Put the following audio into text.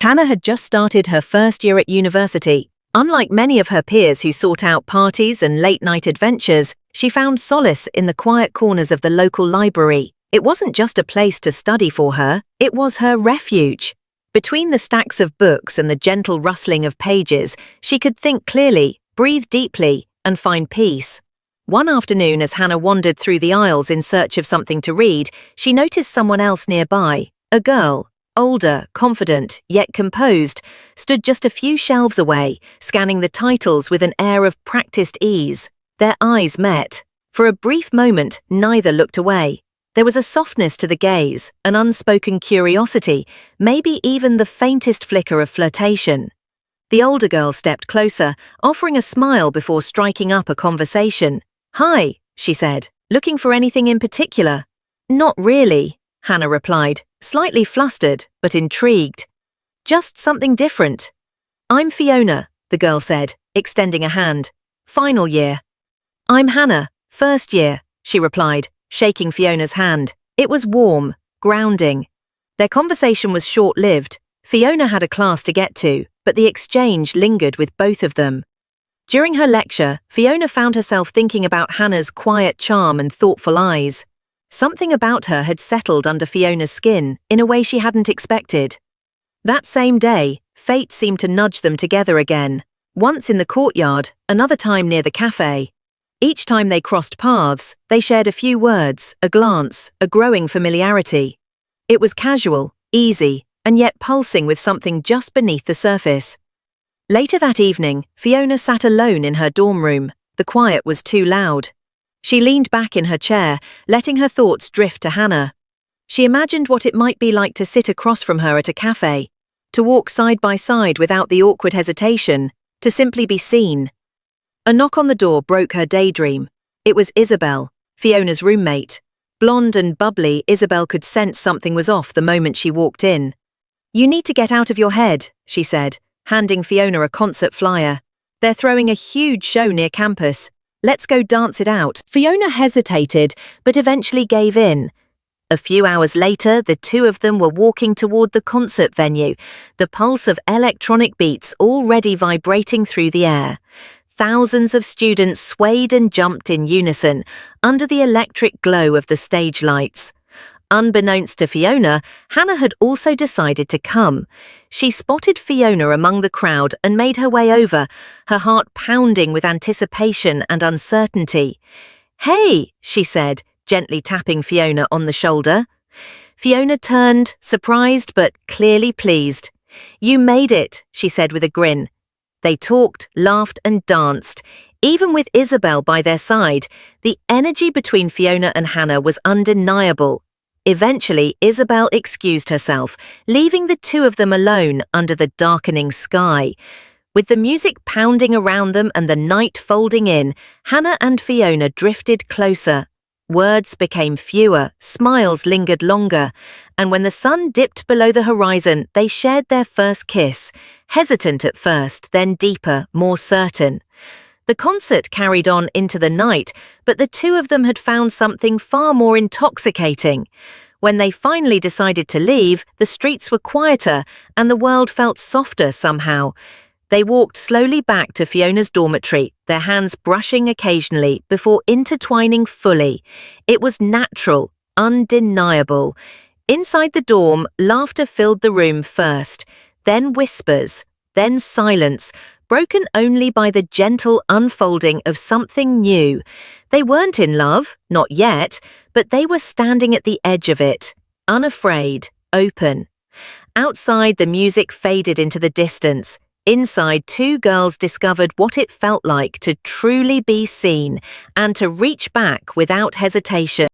Hannah had just started her first year at university. Unlike many of her peers who sought out parties and late-night adventures, she found solace in the quiet corners of the local library. It wasn't just a place to study for her, it was her refuge. Between the stacks of books and the gentle rustling of pages, she could think clearly, breathe deeply, and find peace. One afternoon, as Hannah wandered through the aisles in search of something to read, she noticed someone else nearby. A girl, older, confident, yet composed, stood just a few shelves away, scanning the titles with an air of practiced ease. Their eyes met. For a brief moment, neither looked away. There was a softness to the gaze, an unspoken curiosity, maybe even the faintest flicker of flirtation. The older girl stepped closer, offering a smile before striking up a conversation. "Hi," she said, "looking for anything in particular?" "Not really," Hannah replied, slightly flustered but intrigued. "Just something different." "I'm Fiona," the girl said, extending a hand. "Final year." "I'm Hannah, first year," she replied, shaking Fiona's hand. It was warm, grounding. Their conversation was short-lived. Fiona had a class to get to, but the exchange lingered with both of them. During her lecture, Fiona found herself thinking about Hannah's quiet charm and thoughtful eyes. Something about her had settled under Fiona's skin in a way she hadn't expected. That same day, fate seemed to nudge them together again, once in the courtyard, another time near the cafe. Each time they crossed paths, they shared a few words, a glance, a growing familiarity. It was casual, easy, and yet pulsing with something just beneath the surface. Later that evening, Fiona sat alone in her dorm room. The quiet was too loud. She leaned back in her chair, letting her thoughts drift to Hannah. She imagined what it might be like to sit across from her at a cafe, to walk side by side without the awkward hesitation, to simply be seen. A knock on the door broke her daydream. It was Isabel, Fiona's roommate. Blonde and bubbly, Isabel could sense something was off the moment she walked in. "You need to get out of your head," she said, handing Fiona a concert flyer. "They're throwing a huge show near campus. Let's go dance it out." Fiona hesitated, but eventually gave in. A few hours later, the two of them were walking toward the concert venue, the pulse of electronic beats already vibrating through the air. Thousands of students swayed and jumped in unison, under the electric glow of the stage lights. Unbeknownst to Fiona, Hannah had also decided to come. She spotted Fiona among the crowd and made her way over, her heart pounding with anticipation and uncertainty. "Hey," she said, gently tapping Fiona on the shoulder. Fiona turned, surprised but clearly pleased. "You made it," she said with a grin. They talked, laughed and danced. Even with Isabel by their side, the energy between Fiona and Hannah was undeniable. Eventually, Isabel excused herself, leaving the two of them alone under the darkening sky. With the music pounding around them and the night folding in, Hannah and Fiona drifted closer. Words became fewer, smiles lingered longer, and when the sun dipped below the horizon, they shared their first kiss, hesitant at first, then deeper, more certain. The concert carried on into the night, but the two of them had found something far more intoxicating. When they finally decided to leave, the streets were quieter, and the world felt softer somehow. They walked slowly back to Fiona's dormitory, their hands brushing occasionally before intertwining fully. It was natural, undeniable. Inside the dorm, laughter filled the room first, then whispers, then silence, broken only by the gentle unfolding of something new. They weren't in love, not yet, but they were standing at the edge of it, unafraid, open. Outside, the music faded into the distance. Inside, two girls discovered what it felt like to truly be seen and to reach back without hesitation.